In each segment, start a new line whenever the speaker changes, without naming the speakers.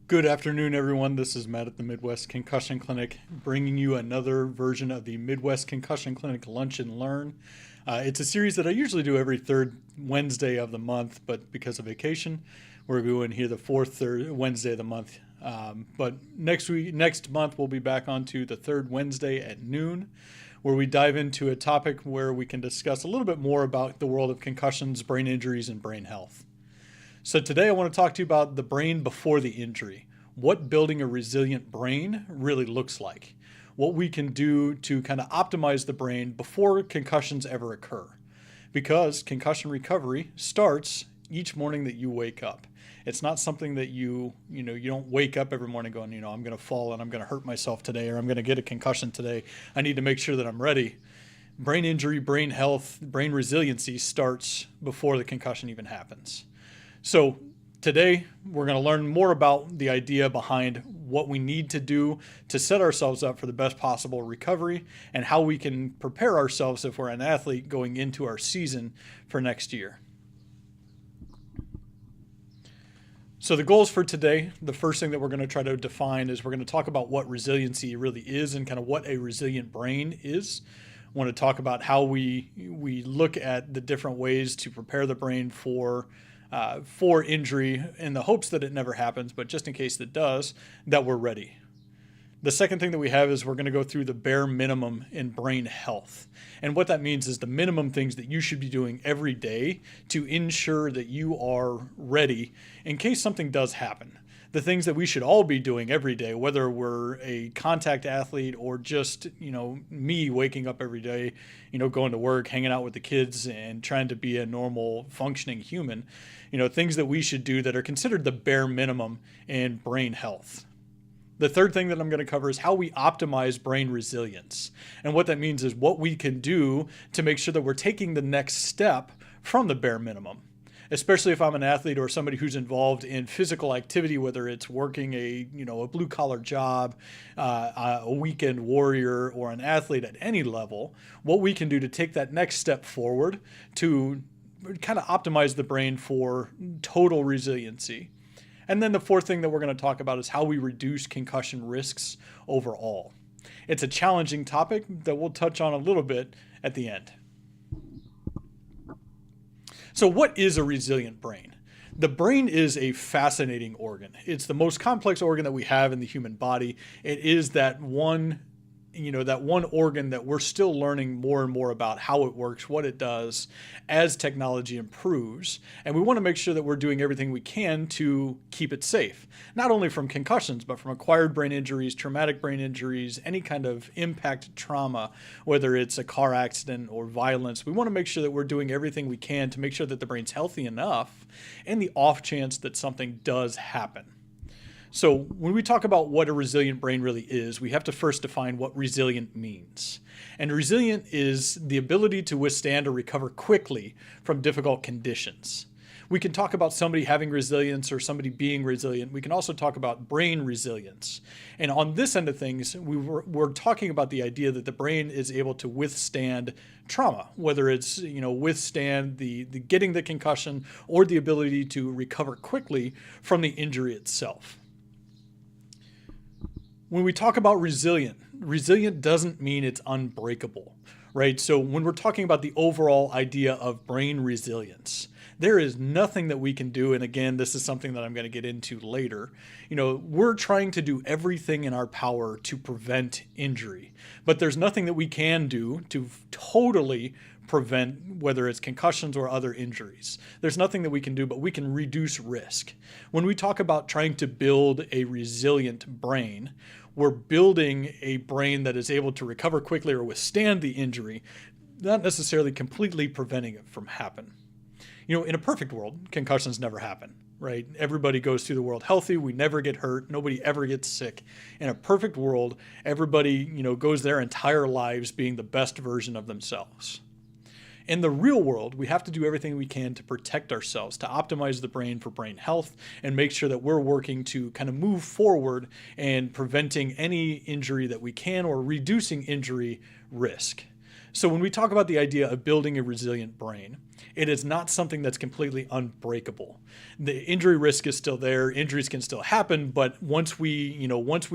Good afternoon, everyone. This is Matt at the Midwest Concussion Clinic, bringing you another version of the Midwest Concussion Clinic Lunch and Learn. It's a series that I usually do every third Wednesday of the month, but because of vacation, we're going here the fourth Wednesday of the month. But next month, we'll be back onto the third Wednesday at noon, where we dive into a topic where we can discuss a little bit more about the world of concussions, brain injuries, and brain health. So today I want to talk to you about the brain before the injury, what building a resilient brain really looks like, what we can do to kind of optimize the brain before concussions ever occur. Because concussion recovery starts each morning that you wake up. It's not something that you don't wake up every morning going, I'm going to fall and I'm going to hurt myself today, or I'm going to get a concussion today. I need to make sure that I'm ready. Brain injury, brain health, brain resiliency starts before the concussion even happens. So today we're going to learn more about the idea behind what we need to do to set ourselves up for the best possible recovery and how we can prepare ourselves if we're an athlete going into our season for next year. So the goals for today, the first thing that we're going to try to define is we're going to talk about what resiliency really is and kind of what a resilient brain is. I want to talk about how we look at the different ways to prepare the brain for injury in the hopes that it never happens, but just in case it does, that we're ready. The second thing that we have is we're going to go through the bare minimum in brain health. And what that means is the minimum things that you should be doing every day to ensure that you are ready in case something does happen. The things that we should all be doing every day, whether we're a contact athlete or just, me waking up every day, going to work, hanging out with the kids and trying to be a normal functioning human, things that we should do that are considered the bare minimum in brain health. The third thing that I'm going to cover is how we optimize brain resilience. And what that means is what we can do to make sure that we're taking the next step from the bare minimum. Especially if I'm an athlete or somebody who's involved in physical activity, whether it's working a blue collar job, a weekend warrior, or an athlete at any level, what we can do to take that next step forward to kind of optimize the brain for total resiliency. And then the fourth thing that we're going to talk about is how we reduce concussion risks overall. It's a challenging topic that we'll touch on a little bit at the end. So what is a resilient brain? The brain is a fascinating organ. It's the most complex organ that we have in the human body. It is that one organ that we're still learning more and more about how it works, what it does as technology improves. And we want to make sure that we're doing everything we can to keep it safe, not only from concussions, but from acquired brain injuries, traumatic brain injuries, any kind of impact trauma, whether it's a car accident or violence. We want to make sure that we're doing everything we can to make sure that the brain's healthy enough in the off chance that something does happen. So when we talk about what a resilient brain really is, we have to first define what resilient means. And resilient is the ability to withstand or recover quickly from difficult conditions. We can talk about somebody having resilience or somebody being resilient. We can also talk about brain resilience. And on this end of things, we're talking about the idea that the brain is able to withstand trauma, whether it's withstand the getting the concussion or the ability to recover quickly from the injury itself. When we talk about resilient doesn't mean it's unbreakable, right? So when we're talking about the overall idea of brain resilience, there is nothing that we can do. And again, this is something that I'm going to get into later. We're trying to do everything in our power to prevent injury, but there's nothing that we can do to totally prevent whether it's concussions or other injuries. There's nothing that we can do, but we can reduce risk. When we talk about trying to build a resilient brain, we're building a brain that is able to recover quickly or withstand the injury, not necessarily completely preventing it from happening. In a perfect world, concussions never happen, right? Everybody goes through the world healthy. We never get hurt. Nobody ever gets sick. In a perfect world, everybody, goes their entire lives being the best version of themselves. In the real world, we have to do everything we can to protect ourselves, to optimize the brain for brain health, and make sure that we're working to kind of move forward and preventing any injury that we can or reducing injury risk. So when we talk about the idea of building a resilient brain, it is not something that's completely unbreakable. The injury risk is still there. Injuries can still happen, but once we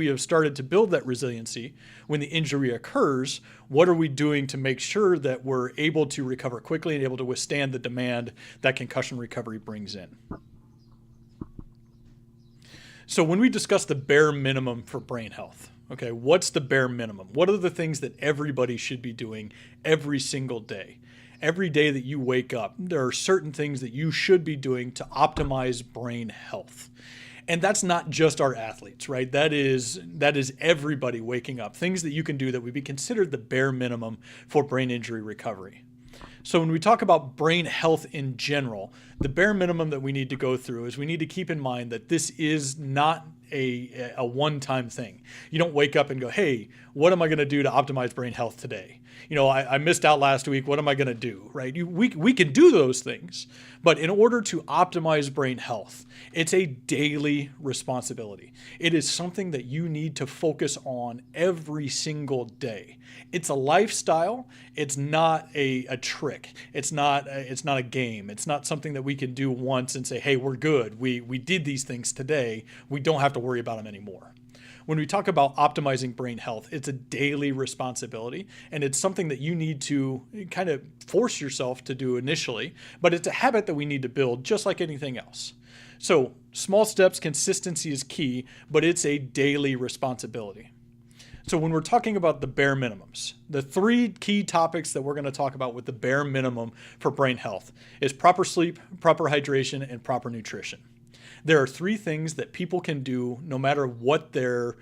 have started to build that resiliency, when the injury occurs, what are we doing to make sure that we're able to recover quickly and able to withstand the demand that concussion recovery brings in? So when we discuss the bare minimum for brain health, okay, what's the bare minimum? What are the things that everybody should be doing every single day? Every day that you wake up, there are certain things that you should be doing to optimize brain health. And that's not just our athletes, right? That is everybody waking up. Things that you can do that would be considered the bare minimum for brain injury recovery. So when we talk about brain health in general, the bare minimum that we need to go through is we need to keep in mind that this is not a one-time thing. You don't wake up and go, hey, what am I going to do to optimize brain health today? I missed out last week. What am I going to do, right? We can do those things, but in order to optimize brain health, it's a daily responsibility. It is something that you need to focus on every single day. It's a lifestyle. It's not a trick. It's not a game. It's not something that we can do once and say, hey, we're good. We did these things today. We don't have to worry about them anymore. When we talk about optimizing brain health, it's a daily responsibility, and it's something that you need to kind of force yourself to do initially, but it's a habit that we need to build just like anything else. So small steps, consistency is key, but it's a daily responsibility. So when we're talking about the bare minimums, the three key topics that we're going to talk about with the bare minimum for brain health is proper sleep, proper hydration, and proper nutrition. There are three things that people can do no matter what their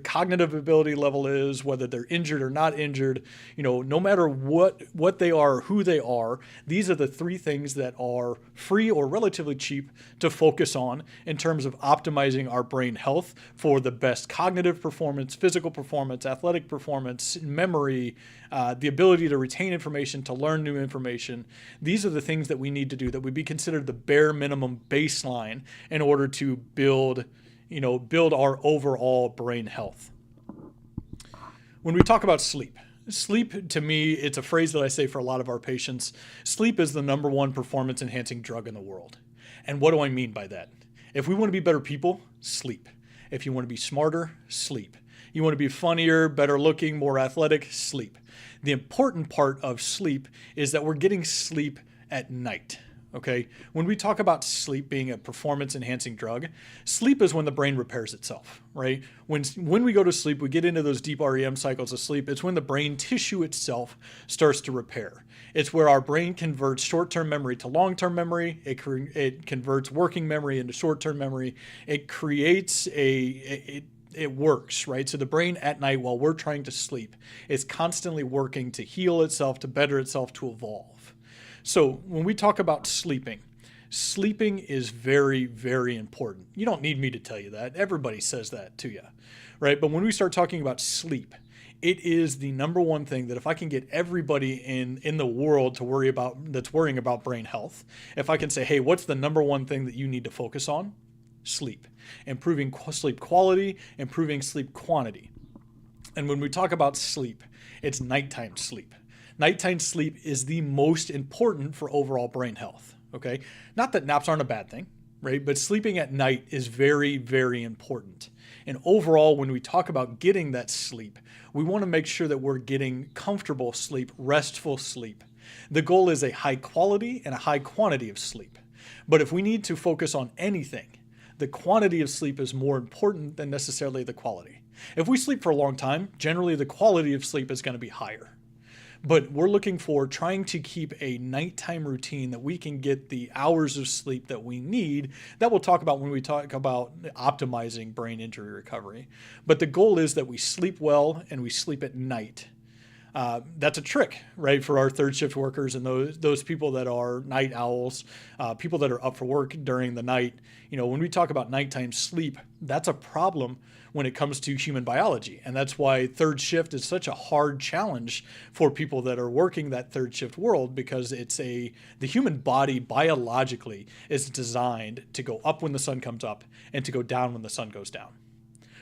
cognitive ability level is, whether they're injured or not injured, no matter what they are, who they are. These are the three things that are free or relatively cheap to focus on in terms of optimizing our brain health for the best cognitive performance, physical performance, athletic performance, memory, the ability to retain information, to learn new information. These are the things that we need to do that would be considered the bare minimum baseline in order to build our overall brain health. When we talk about sleep to me, it's a phrase that I say for a lot of our patients. Sleep is the number one performance enhancing drug in the world. And what do I mean by that? If we want to be better people, sleep. If you want to be smarter, sleep. You want to be funnier, better looking, more athletic, sleep. The important part of sleep is that we're getting sleep at night. Okay, when we talk about sleep being a performance-enhancing drug, sleep is when the brain repairs itself, right? When we go to sleep, we get into those deep REM cycles of sleep. It's when the brain tissue itself starts to repair. It's where our brain converts short-term memory to long-term memory. It converts working memory into short-term memory. It creates it works, right? So the brain at night, while we're trying to sleep, is constantly working to heal itself, to better itself, to evolve. So when we talk about sleeping is very, very important. You don't need me to tell you that. Everybody says that to you, right? But when we start talking about sleep, it is the number one thing that if I can get everybody in the world to worry about, that's worrying about brain health, if I can say, hey, what's the number one thing that you need to focus on? Sleep. Improving sleep quality, improving sleep quantity. And when we talk about sleep, it's nighttime sleep. Nighttime sleep is the most important for overall brain health, okay? Not that naps aren't a bad thing, right? But sleeping at night is very, very important. And overall, when we talk about getting that sleep, we want to make sure that we're getting comfortable sleep, restful sleep. The goal is a high quality and a high quantity of sleep. But if we need to focus on anything, the quantity of sleep is more important than necessarily the quality. If we sleep for a long time, generally the quality of sleep is going to be higher. But we're looking for trying to keep a nighttime routine that we can get the hours of sleep that we need. That we'll talk about when we talk about optimizing brain injury recovery. But the goal is that we sleep well and we sleep at night. That's a trick, right, for our third shift workers and those people that are night owls, people that are up for work during the night. When we talk about nighttime sleep, that's a problem when it comes to human biology. And that's why third shift is such a hard challenge for people that are working that third shift world, because the human body biologically is designed to go up when the sun comes up and to go down when the sun goes down.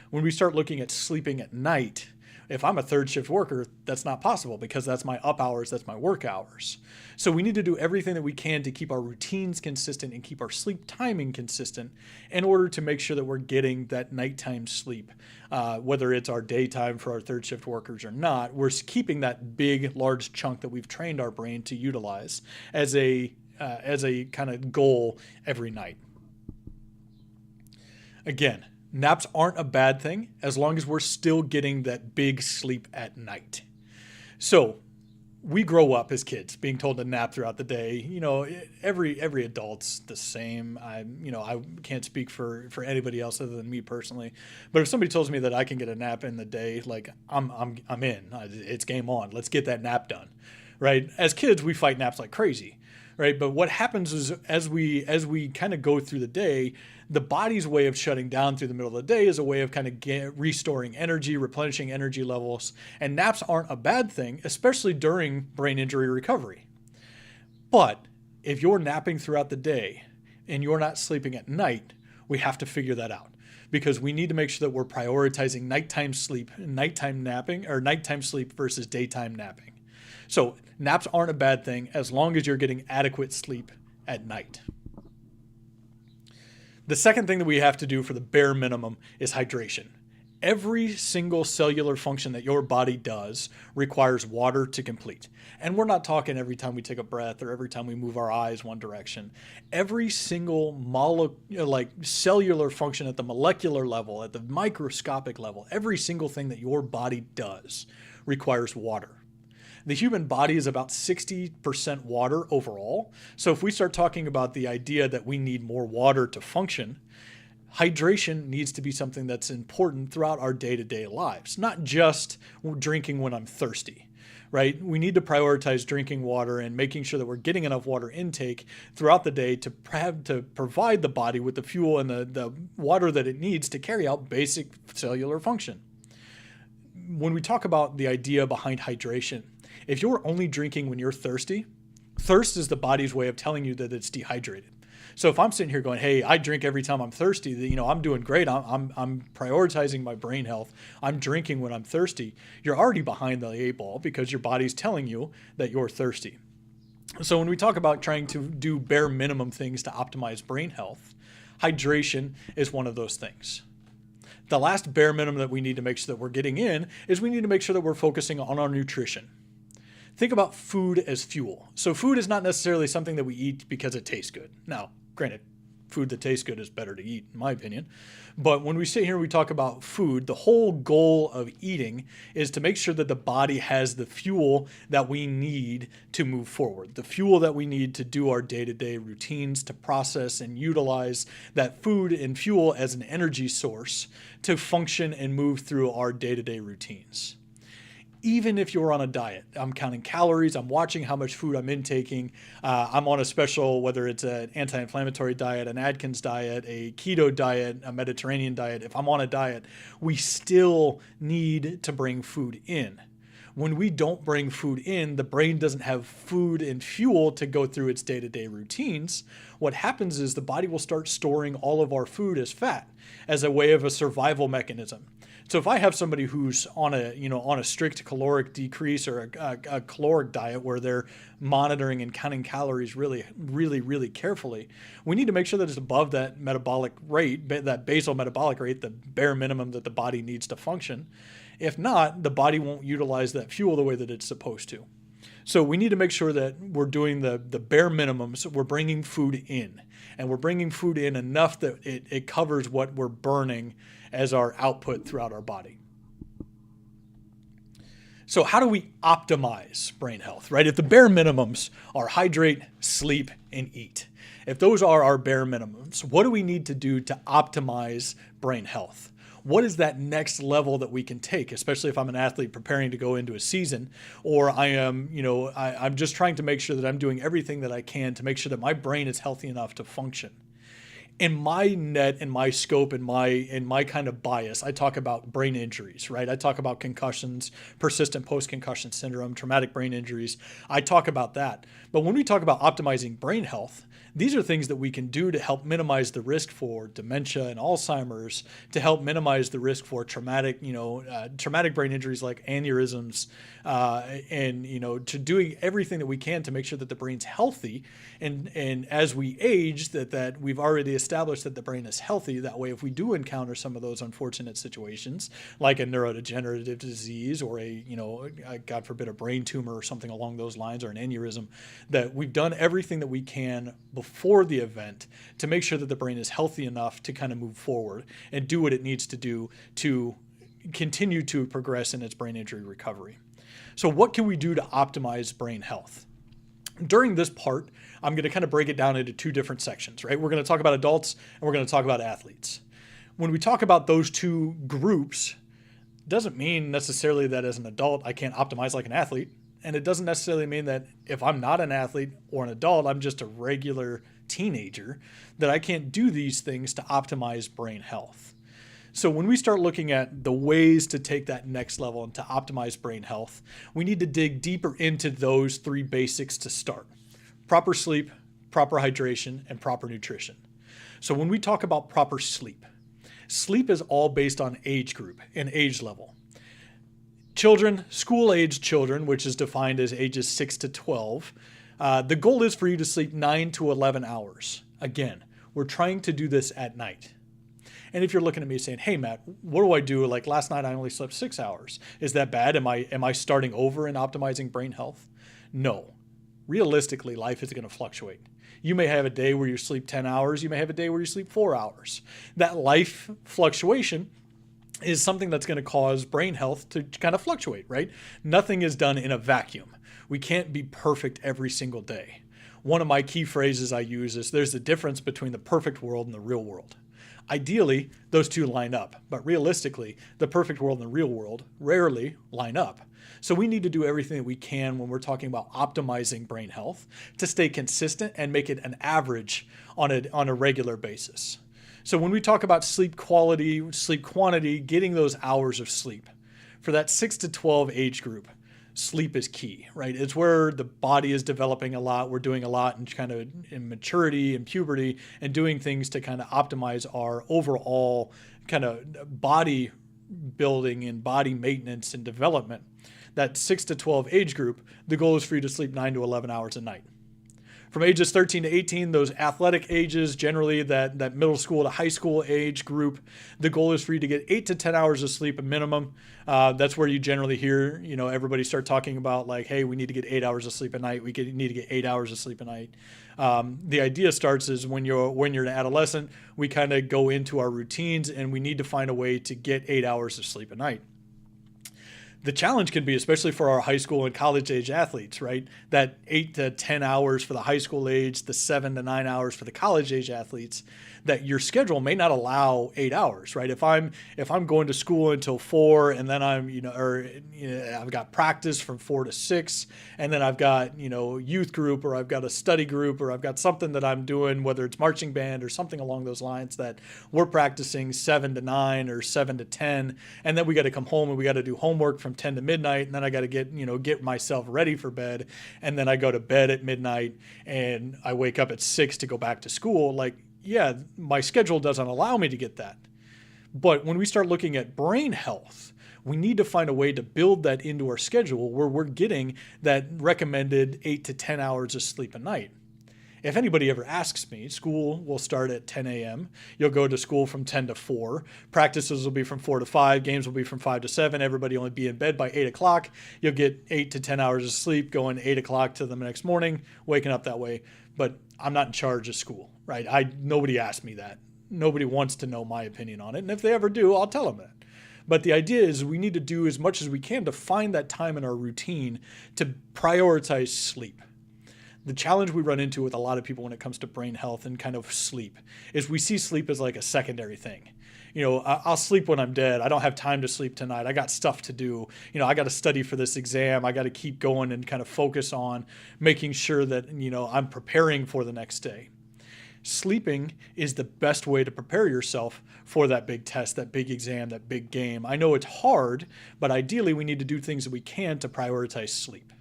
When we start looking at sleeping at night, If I'm a third shift worker, that's not possible because that's my up hours, that's my work hours. So we need to do everything that we can to keep our routines consistent and keep our sleep timing consistent in order to make sure that we're getting that nighttime sleep. Whether it's our daytime for our third shift workers or not, we're keeping that big, large chunk that we've trained our brain to utilize as a kind of goal every night. Again, naps aren't a bad thing as long as we're still getting that big sleep at night. So we grow up as kids being told to nap throughout the day. You know, every adult's the same. I can't speak for anybody else other than me personally. But if somebody tells me that I can get a nap in the day, like I'm in. It's game on. Let's get that nap done, right? As kids, we fight naps like crazy, right? But what happens is as we kind of go through the day, the body's way of shutting down through the middle of the day is a way of kind of restoring energy, replenishing energy levels. And naps aren't a bad thing, especially during brain injury recovery. But if you're napping throughout the day and you're not sleeping at night, we have to figure that out because we need to make sure that we're prioritizing nighttime sleep, nighttime napping, or nighttime sleep versus daytime napping. So naps aren't a bad thing as long as you're getting adequate sleep at night. The second thing that we have to do for the bare minimum is hydration. Every single cellular function that your body does requires water to complete. And we're not talking every time we take a breath or every time we move our eyes one direction. Every single cellular function at the molecular level, at the microscopic level, every single thing that your body does requires water. The human body is about 60% water overall. So if we start talking about the idea that we need more water to function, hydration needs to be something that's important throughout our day-to-day lives, not just drinking when I'm thirsty, right? We need to prioritize drinking water and making sure that we're getting enough water intake throughout the day to provide the body with the fuel and the water that it needs to carry out basic cellular function. When we talk about the idea behind hydration, if you're only drinking when you're thirsty, thirst is the body's way of telling you that it's dehydrated. So if I'm sitting here going, hey, I drink every time I'm thirsty, you know, I'm doing great. I'm prioritizing my brain health. I'm drinking when I'm thirsty. You're already behind the eight ball because your body's telling you that you're thirsty. So when we talk about trying to do bare minimum things to optimize brain health, hydration is one of those things. The last bare minimum that we need to make sure that we're getting in is we need to make sure that we're focusing on our nutrition. Think about food as fuel. So food is not necessarily something that we eat because it tastes good. Now, granted, food that tastes good is better to eat, in my opinion. But when we sit here and we talk about food, the whole goal of eating is to make sure that the body has the fuel that we need to move forward, the fuel that we need to do our day-to-day routines, to process and utilize that food and fuel as an energy source to function and move through our day-to-day routines. Even if you're on a diet, I'm counting calories, I'm watching how much food I'm intaking, I'm on a special, whether it's an anti-inflammatory diet, an Atkins diet, a keto diet, a Mediterranean diet, if I'm on a diet, we still need to bring food in. When we don't bring food in, the brain doesn't have food and fuel to go through its day-to-day routines. What happens is the body will start storing all of our food as fat as a way of a survival mechanism. So if I have somebody who's on a strict caloric decrease or a caloric diet where they're monitoring and counting calories really, really, really carefully, we need to make sure that it's above that metabolic rate, that basal metabolic rate, the bare minimum that the body needs to function. If not, the body won't utilize that fuel the way that it's supposed to. So we need to make sure that we're doing the bare minimums. We're bringing food in, and we're bringing food in enough that it covers what we're burning as our output throughout our body. So how do we optimize brain health, right? If the bare minimums are hydrate, sleep, and eat, if those are our bare minimums, what do we need to do to optimize brain health? What is that next level that we can take, especially if I'm an athlete preparing to go into a season, or I'm just trying to make sure that I'm doing everything that I can to make sure that my brain is healthy enough to function. in my net, in my scope, in my kind of bias, I talk about brain injuries, right? I talk about concussions, persistent post-concussion syndrome, traumatic brain injuries. I talk about that. But when we talk about optimizing brain health, these are things that we can do to help minimize the risk for dementia and Alzheimer's, to help minimize the risk for traumatic brain injuries like aneurysms, and to doing everything that we can to make sure that the brain's healthy. And as we age, that we've already established that the brain is healthy. That way, if we do encounter some of those unfortunate situations, like a neurodegenerative disease or God forbid, a brain tumor or something along those lines, or an aneurysm, that we've done everything that we can before the event to make sure that the brain is healthy enough to kind of move forward and do what it needs to do to continue to progress in its brain injury recovery. So what can we do to optimize brain health? During this part, I'm going to kind of break it down into two different sections, right? We're going to talk about adults and we're going to talk about athletes. When we talk about those two groups, it doesn't mean necessarily that as an adult I can't optimize like an athlete. And it doesn't necessarily mean that if I'm not an athlete or an adult, I'm just a regular teenager, that I can't do these things to optimize brain health. So when we start looking at the ways to take that next level and to optimize brain health, we need to dig deeper into those three basics to start: proper sleep, proper hydration, and proper nutrition. So when we talk about proper sleep, sleep is all based on age group and age level. Children, school-aged children, which is defined as ages 6 to 12, the goal is for you to sleep 9 to 11 hours. Again, we're trying to do this at night. And if you're looking at me saying, hey, Matt, what do I do? Like last night, I only slept 6 hours. Is that bad? Am I starting over in optimizing brain health? No. Realistically, life is going to fluctuate. You may have a day where you sleep 10 hours. You may have a day where you sleep 4 hours. That life fluctuation is something that's going to cause brain health to kind of fluctuate, right? Nothing is done in a vacuum. We can't be perfect every single day. One of my key phrases I use is there's a difference between the perfect world and the real world. Ideally, those two line up, but realistically, the perfect world and the real world rarely line up. So we need to do everything that we can when we're talking about optimizing brain health to stay consistent and make it an average on a regular basis. So when we talk about sleep quality, sleep quantity, getting those hours of sleep, for that 6 to 12 age group, sleep is key, right? It's where the body is developing a lot. We're doing a lot in maturity and puberty and doing things to kind of optimize our overall kind of body building and body maintenance and development. That 6 to 12 age group, the goal is for you to sleep 9 to 11 hours a night. From ages 13 to 18, those athletic ages, generally that middle school to high school age group, the goal is for you to get 8 to 10 hours of sleep a minimum. That's where you generally hear, everybody start talking about like, hey, we need to get 8 hours of sleep a night. We need to get 8 hours of sleep a night. The idea starts is when you're an adolescent, we kind of go into our routines and we need to find a way to get 8 hours of sleep a night. The challenge can be, especially for our high school and college age athletes, right? That 8 to 10 hours for the high school age, the 7 to 9 hours for the college age athletes, that your schedule may not allow 8 hours, right? If I'm going to school until 4 and then I've got practice from 4 to 6 and then I've got, youth group or I've got a study group or I've got something that I'm doing, whether it's marching band or something along those lines, that we're practicing 7 to 9 or 7 to 10. And then we got to come home and we got to do homework from 10 to midnight. And then I got to get myself ready for bed. And then I go to bed at midnight and I wake up at 6 to go back to school. Like, yeah, my schedule doesn't allow me to get that. But when we start looking at brain health, we need to find a way to build that into our schedule where we're getting that recommended 8 to 10 hours of sleep a night. If anybody ever asks me, school will start at 10 a.m. You'll go to school from 10 to 4. Practices will be from 4 to 5. Games will be from 5 to 7. Everybody only be in bed by 8 o'clock. You'll get 8 to 10 hours of sleep going 8 o'clock to the next morning, waking up that way. But I'm not in charge of school, right? Nobody asked me that. Nobody wants to know my opinion on it. And if they ever do, I'll tell them that. But the idea is we need to do as much as we can to find that time in our routine to prioritize sleep. The challenge we run into with a lot of people when it comes to brain health and kind of sleep is we see sleep as like a secondary thing. I'll sleep when I'm dead. I don't have time to sleep tonight. I got stuff to do. I got to study for this exam. I got to keep going and kind of focus on making sure that, I'm preparing for the next day. sleeping is the best way to prepare yourself for that big test, that big exam, that big game. I know it's hard, but ideally we need to do things that we can to prioritize sleep.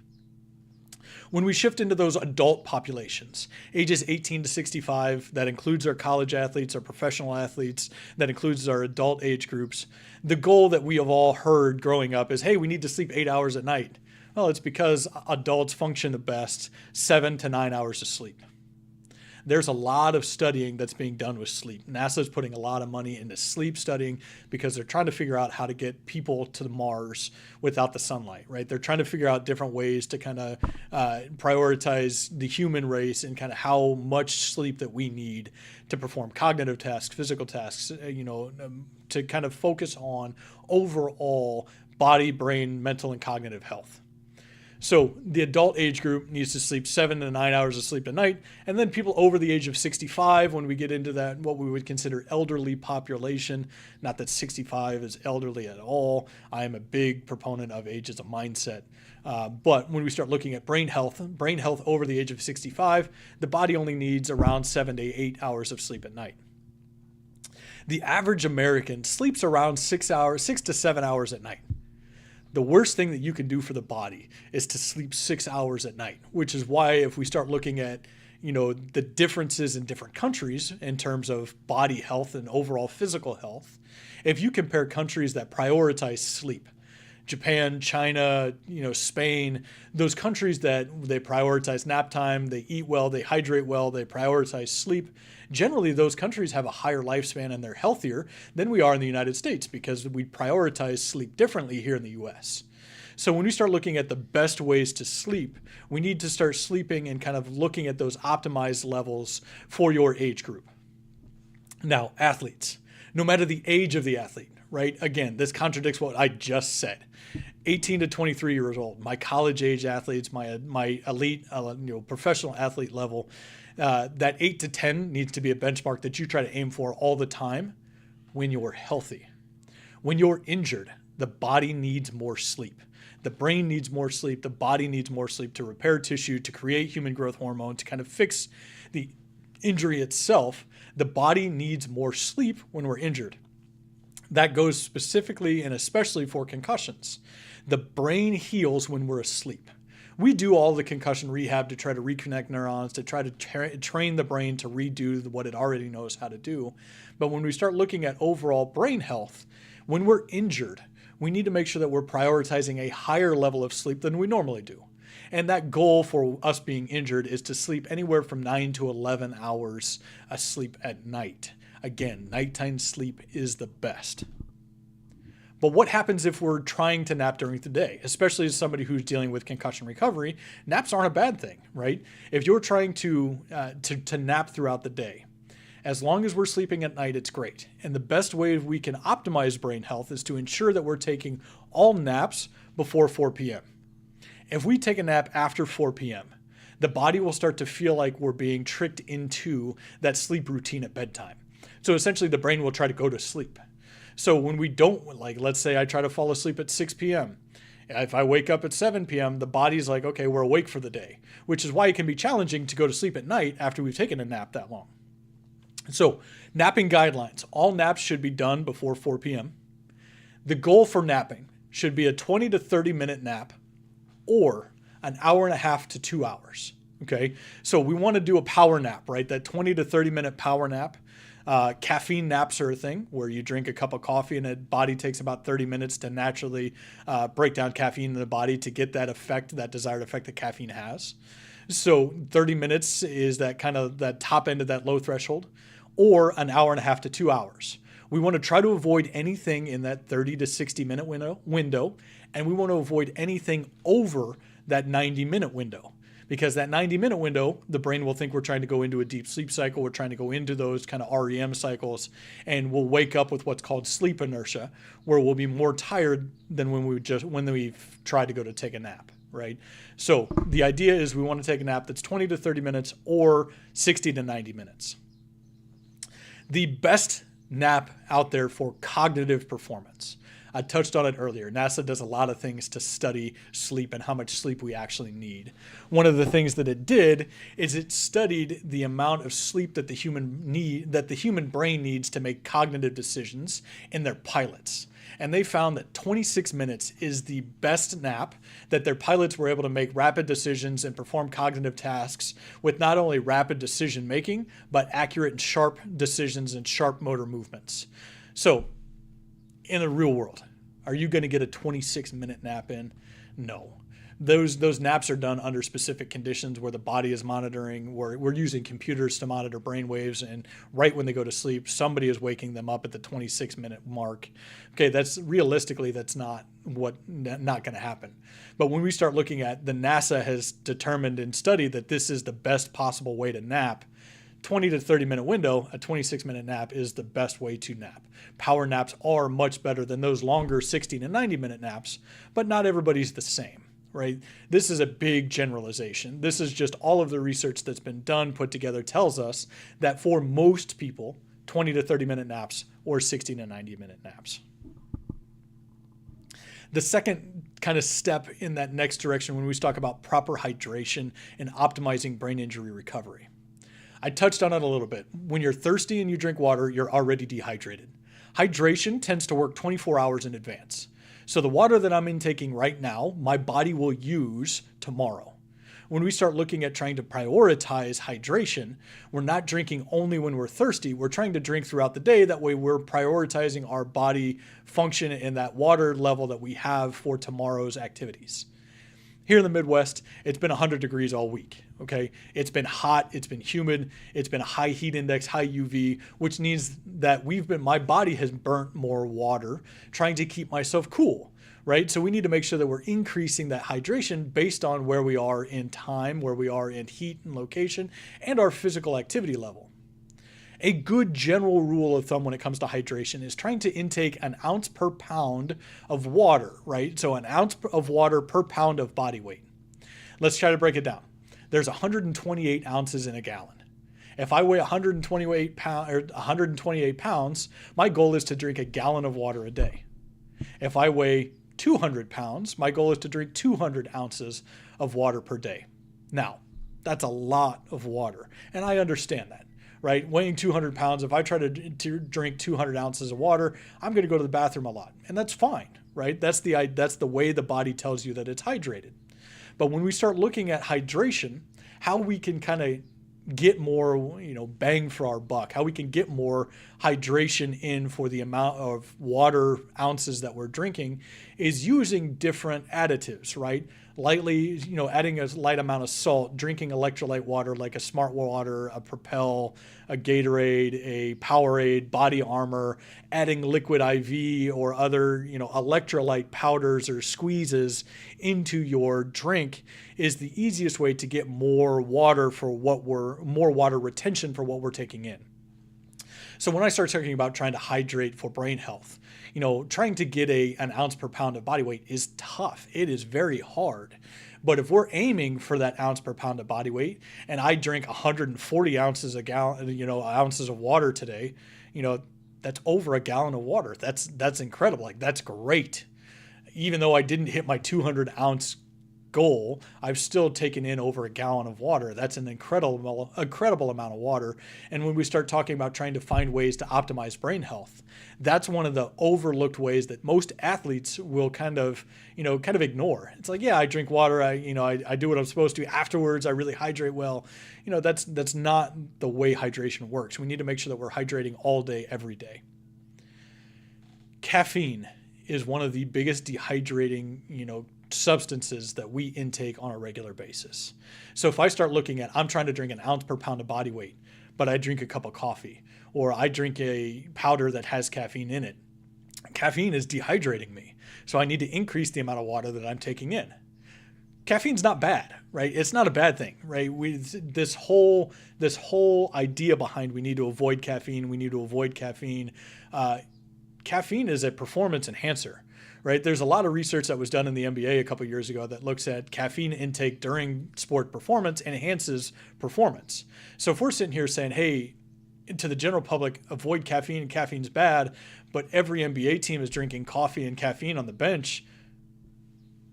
When we shift into those adult populations, ages 18 to 65, that includes our college athletes, our professional athletes, that includes our adult age groups, the goal that we have all heard growing up is, hey, we need to sleep 8 hours at night. Well, it's because adults function the best 7 to 9 hours of sleep. There's a lot of studying that's being done with sleep. NASA's putting a lot of money into sleep studying because they're trying to figure out how to get people to Mars without the sunlight, right? They're trying to figure out different ways to kind of prioritize the human race and kind of how much sleep that we need to perform cognitive tasks, physical tasks, to kind of focus on overall body, brain, mental, and cognitive health. So the adult age group needs to sleep 7 to 9 hours of sleep a night. And then people over the age of 65, when we get into that, what we would consider elderly population, not that 65 is elderly at all. I am a big proponent of age as a mindset. But when we start looking at brain health over the age of 65, the body only needs around 7 to 8 hours of sleep at night. The average American sleeps around 6 to 7 hours at night. The worst thing that you can do for the body is to sleep 6 hours at night, which is why if we start looking at, the differences in different countries in terms of body health and overall physical health, if you compare countries that prioritize sleep, Japan, China, Spain, those countries that they prioritize nap time, they eat well, they hydrate well, they prioritize sleep. Generally, those countries have a higher lifespan and they're healthier than we are in the United States because we prioritize sleep differently here in the US. So when we start looking at the best ways to sleep, we need to start sleeping and kind of looking at those optimized levels for your age group. Now, athletes, no matter the age of the athlete, right? Again, this contradicts what I just said. 18 to 23 years old, my college age athletes, my elite, professional athlete level, that 8 to 10 needs to be a benchmark that you try to aim for all the time when you're healthy. When you're injured, the body needs more sleep. The brain needs more sleep. The body needs more sleep to repair tissue, to create human growth hormone, to kind of fix the injury itself. The body needs more sleep when we're injured. That goes specifically and especially for concussions. The brain heals when we're asleep. We do all the concussion rehab to try to reconnect neurons, to try to train the brain to redo what it already knows how to do. But when we start looking at overall brain health, when we're injured, we need to make sure that we're prioritizing a higher level of sleep than we normally do. And that goal for us being injured is to sleep anywhere from 9 to 11 hours asleep at night. Again, nighttime sleep is the best. But what happens if we're trying to nap during the day? Especially as somebody who's dealing with concussion recovery, naps aren't a bad thing, right? If you're trying to nap throughout the day, as long as we're sleeping at night, it's great. And the best way we can optimize brain health is to ensure that we're taking all naps before 4 p.m. If we take a nap after 4 p.m., the body will start to feel like we're being tricked into that sleep routine at bedtime. So essentially the brain will try to go to sleep. So when we don't, let's say I try to fall asleep at 6 p.m. If I wake up at 7 p.m., the body's like, okay, we're awake for the day, which is why it can be challenging to go to sleep at night after we've taken a nap that long. So napping guidelines, all naps should be done before 4 p.m. The goal for napping should be a 20 to 30 minute nap or an hour and a half to 2 hours. Okay. So we want to do a power nap, right? That 20 to 30 minute power nap. Caffeine naps are a thing where you drink a cup of coffee and the body takes about 30 minutes to naturally break down caffeine in the body to get that effect, that desired effect that caffeine has. So 30 minutes is that kind of that top end of that low threshold, or an hour and a half to 2 hours. We want to try to avoid anything in that 30 to 60 minute window, and we want to avoid anything over that 90-minute window. Because that 90-minute window, the brain will think we're trying to go into a deep sleep cycle. We're trying to go into those kind of REM cycles, and we'll wake up with what's called sleep inertia, where we'll be more tired than when we've tried to go to take a nap, right? So the idea is we want to take a nap that's 20 to 30 minutes or 60 to 90 minutes. The best nap out there for cognitive performance. I touched on it earlier. NASA does a lot of things to study sleep and how much sleep we actually need. One of the things that it did is it studied the amount of sleep that the human brain needs to make cognitive decisions in their pilots. And they found that 26 minutes is the best nap, that their pilots were able to make rapid decisions and perform cognitive tasks with not only rapid decision making, but accurate and sharp decisions and sharp motor movements. So in the real world, are you going to get a 26-minute nap in? No. Those naps are done under specific conditions where the body is monitoring, where we're using computers to monitor brain waves, and right when they go to sleep, somebody is waking them up at the 26-minute mark. Okay, that's not going to happen. But when we start looking at the NASA has determined and studied that this is the best possible way to nap, 20 to 30 minute window, a 26-minute nap is the best way to nap. Power naps are much better than those longer 60 to 90-minute naps, but not everybody's the same. Right? This is a big generalization. This is just all of the research that's been done, put together, tells us that for most people, 20 to 30 minute naps or 60 to 90 minute naps. The second kind of step in that next direction when we talk about proper hydration and optimizing brain injury recovery. I touched on it a little bit. When you're thirsty and you drink water, you're already dehydrated. Hydration tends to work 24 hours in advance. So the water that I'm intaking right now, my body will use tomorrow. When we start looking at trying to prioritize hydration, we're not drinking only when we're thirsty. We're trying to drink throughout the day. That way we're prioritizing our body function in that water level that we have for tomorrow's activities. Here in the Midwest, it's been 100 degrees all week, okay? It's been hot, it's been humid, it's been a high heat index, high UV, which means that my body has burnt more water trying to keep myself cool, right? So we need to make sure that we're increasing that hydration based on where we are in time, where we are in heat and location, and our physical activity level. A good general rule of thumb when it comes to hydration is trying to intake an ounce per pound of water, right? So an ounce of water per pound of body weight. Let's try to break it down. There's 128 ounces in a gallon. If I weigh 128 pounds, my goal is to drink a gallon of water a day. If I weigh 200 pounds, my goal is to drink 200 ounces of water per day. Now, that's a lot of water, and I understand that. Right? Weighing 200 pounds, if I try to drink 200 ounces of water, I'm going to go to the bathroom a lot. And that's fine, right? That's the way the body tells you that it's hydrated. But when we start looking at hydration, how we can kind of get more, bang for our buck, how we can get more hydration in for the amount of water ounces that we're drinking is using different additives, right? Lightly, adding a light amount of salt, drinking electrolyte water like a Smart Water, a Propel, a Gatorade, a Powerade, Body Armor, adding liquid IV or other, electrolyte powders or squeezes into your drink is the easiest way to get more water retention for what we're taking in. So when I start talking about trying to hydrate for brain health, trying to get an ounce per pound of body weight is tough. It is very hard. But if we're aiming for that ounce per pound of body weight, and I drink 140 ounces ounces of water today, that's over a gallon of water. That's incredible. Like, that's great. Even though I didn't hit my 200 ounce goal, I've still taken in over a gallon of water. That's an incredible amount of water. And when we start talking about trying to find ways to optimize brain health, that's one of the overlooked ways that most athletes will kind of ignore. It's like, yeah, I drink water. I do what I'm supposed to. Afterwards, I really hydrate well. That's not the way hydration works. We need to make sure that we're hydrating all day, every day. Caffeine is one of the biggest dehydrating, substances that we intake on a regular basis. So if I start looking at, I'm trying to drink an ounce per pound of body weight, but I drink a cup of coffee, or I drink a powder that has caffeine in it, caffeine is dehydrating me. So I need to increase the amount of water that I'm taking in. Caffeine's not bad, right? It's not a bad thing, right? This whole idea behind we need to avoid caffeine. Caffeine is a performance enhancer. Right? There's a lot of research that was done in the NBA a couple of years ago that looks at caffeine intake during sport performance enhances performance. So if we're sitting here saying, hey, to the general public, avoid caffeine and caffeine's bad, but every NBA team is drinking coffee and caffeine on the bench,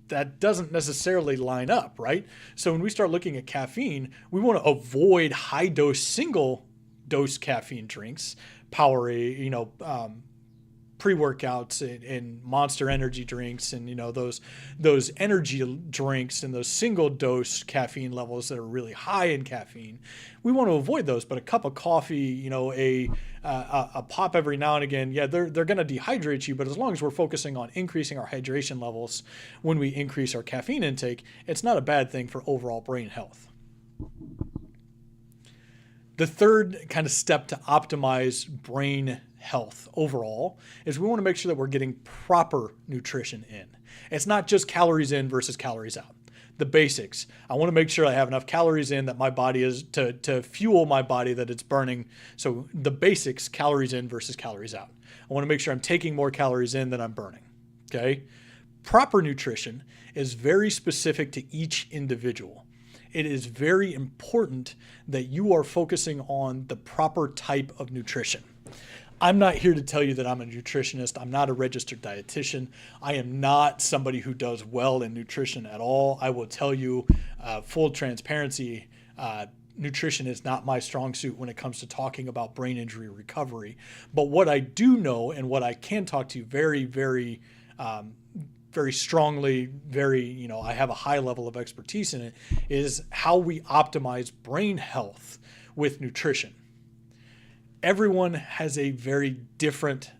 that doesn't necessarily line up, right? So when we start looking at caffeine, we want to avoid high dose, single dose caffeine drinks, Powerade, pre-workouts and Monster energy drinks, and those energy drinks and those single dose caffeine levels that are really high in caffeine. We want to avoid those, but a cup of coffee, a pop every now and again, yeah, they're going to dehydrate you, but as long as we're focusing on increasing our hydration levels when we increase our caffeine intake, it's not a bad thing for overall brain health. The third kind of step to optimize brain health overall is we want to make sure that we're getting proper nutrition in. It's not just calories in versus calories out. The basics. I want to make sure I have enough calories in that my body is to fuel my body that it's burning. So the basics, calories in versus calories out. I want to make sure I'm taking more calories in than I'm burning. Okay? Proper nutrition is very specific to each individual. It is very important that you are focusing on the proper type of nutrition. I'm not here to tell you that I'm a nutritionist. I'm not a registered dietitian. I am not somebody who does well in nutrition at all. I will tell you, full transparency, nutrition is not my strong suit when it comes to talking about brain injury recovery. But what I do know, and what I can talk to you very, very strongly, I have a high level of expertise in it, is how we optimize brain health with nutrition. Everyone has a very different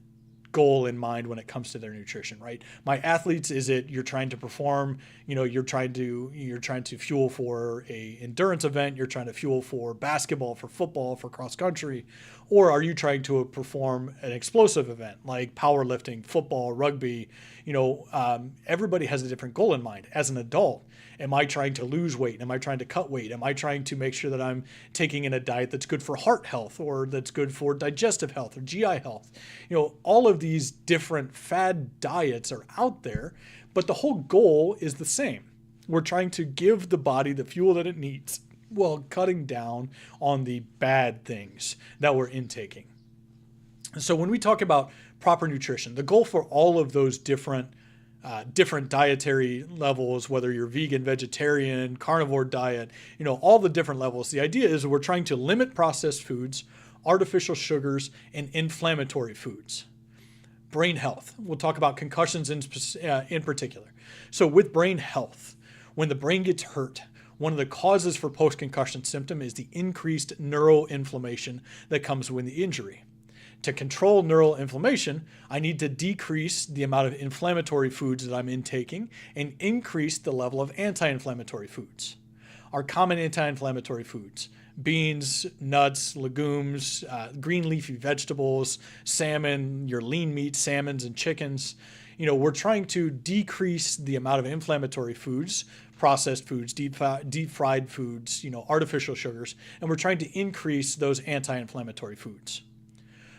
goal in mind when it comes to their nutrition, right? My athletes, is it you're trying to perform, you're trying to fuel for a endurance event, you're trying to fuel for basketball, for football, for cross country, or are you trying to perform an explosive event like powerlifting, football, rugby? Everybody has a different goal in mind. As an adult, am I trying to lose weight? Am I trying to cut weight? Am I trying to make sure that I'm taking in a diet that's good for heart health, or that's good for digestive health or GI health? All of these different fad diets are out there, but the whole goal is the same. We're trying to give the body the fuel that it needs while cutting down on the bad things that we're intaking. So when we talk about proper nutrition, the goal for all of those different dietary levels, whether you're vegan, vegetarian, carnivore diet, all the different levels. The idea is we're trying to limit processed foods, artificial sugars, and inflammatory foods. Brain health. We'll talk about concussions in particular. So with brain health, when the brain gets hurt, one of the causes for post-concussion symptom is the increased neuroinflammation that comes with the injury. To control neural inflammation, I need to decrease the amount of inflammatory foods that I'm intaking and increase the level of anti-inflammatory foods. Our common anti-inflammatory foods: beans, nuts, legumes, green leafy vegetables, salmon, your lean meat, salmons and chickens. We're trying to decrease the amount of inflammatory foods, processed foods, deep fried foods, artificial sugars, and we're trying to increase those anti-inflammatory foods.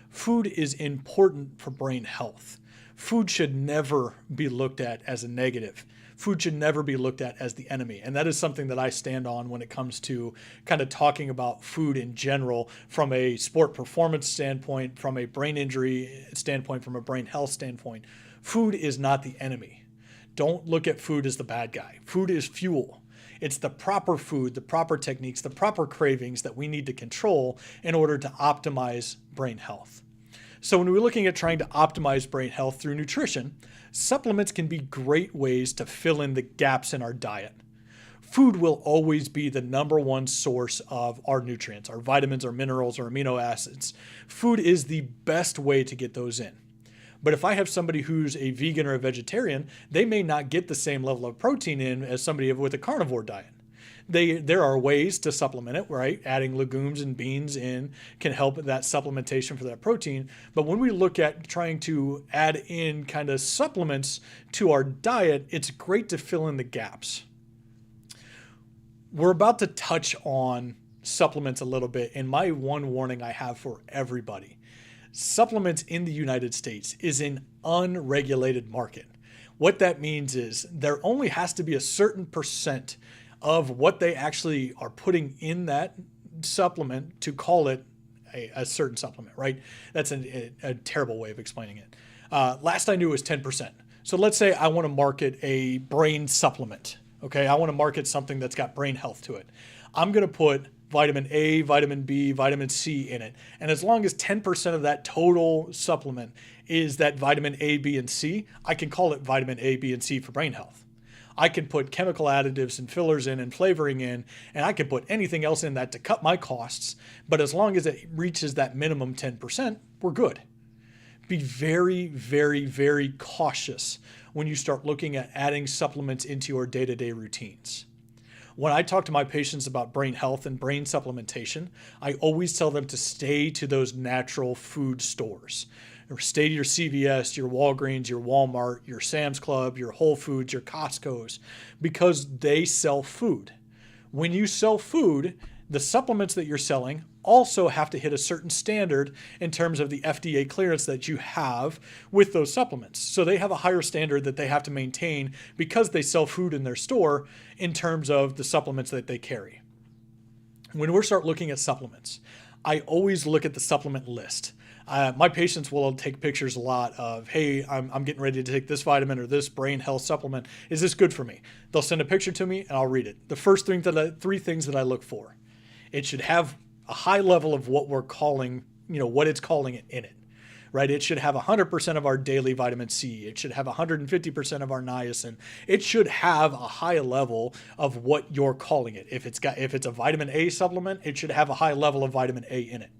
Food is important for brain health. Food should never be looked at as a negative. Food should never be looked at as the enemy. And that is something that I stand on when it comes to kind of talking about food in general, from a sport performance standpoint, from a brain injury standpoint, from a brain health standpoint. Food is not the enemy. Don't look at food as the bad guy. Food is fuel. It's the proper food, the proper techniques, the proper cravings that we need to control in order to optimize brain health. So when we're looking at trying to optimize brain health through nutrition, supplements can be great ways to fill in the gaps in our diet. Food will always be the number one source of our nutrients, our vitamins, our minerals, our amino acids. Food is the best way to get those in. But if I have somebody who's a vegan or a vegetarian, they may not get the same level of protein in as somebody with a carnivore diet. There are ways to supplement it, right? Adding legumes and beans in can help that supplementation for that protein. But when we look at trying to add in kind of supplements to our diet, it's great to fill in the gaps. We're about to touch on supplements a little bit, and my one warning I have for everybody: supplements in the United States is an unregulated market. What that means is there only has to be a certain percent of what they actually are putting in that supplement to call it a certain supplement, right? That's a terrible way of explaining it. Last I knew it was 10%. So let's say I want to market a brain supplement. Okay, I want to market something that's got brain health to it. I'm going to put vitamin A, vitamin B, vitamin C in it. And as long as 10% of that total supplement is that vitamin A, B, and C, I can call it vitamin A, B, and C for brain health. I can put chemical additives and fillers in and flavoring in, and I can put anything else in that to cut my costs. But as long as it reaches that minimum 10%, we're good. Be very, very, very cautious when you start looking at adding supplements into your day-to-day routines. When I talk to my patients about brain health and brain supplementation, I always tell them to stay to those natural food stores. Or stay to your CVS, your Walgreens, your Walmart, your Sam's Club, your Whole Foods, your Costco's, because they sell food. When you sell food, the supplements that you're selling also have to hit a certain standard in terms of the FDA clearance that you have with those supplements. So they have a higher standard that they have to maintain because they sell food in their store in terms of the supplements that they carry. When we start looking at supplements, I always look at the supplement list. My patients will take pictures a lot of, hey, I'm getting ready to take this vitamin or this brain health supplement. Is this good for me? They'll send a picture to me and I'll read it. The first three things that I look for. It should have a high level of what we're calling, what it's calling it in it, right? It should have 100% of our daily vitamin C. It should have 150% of our niacin. It should have a high level of what you're calling it. If it's a vitamin A supplement, it should have a high level of vitamin A in it.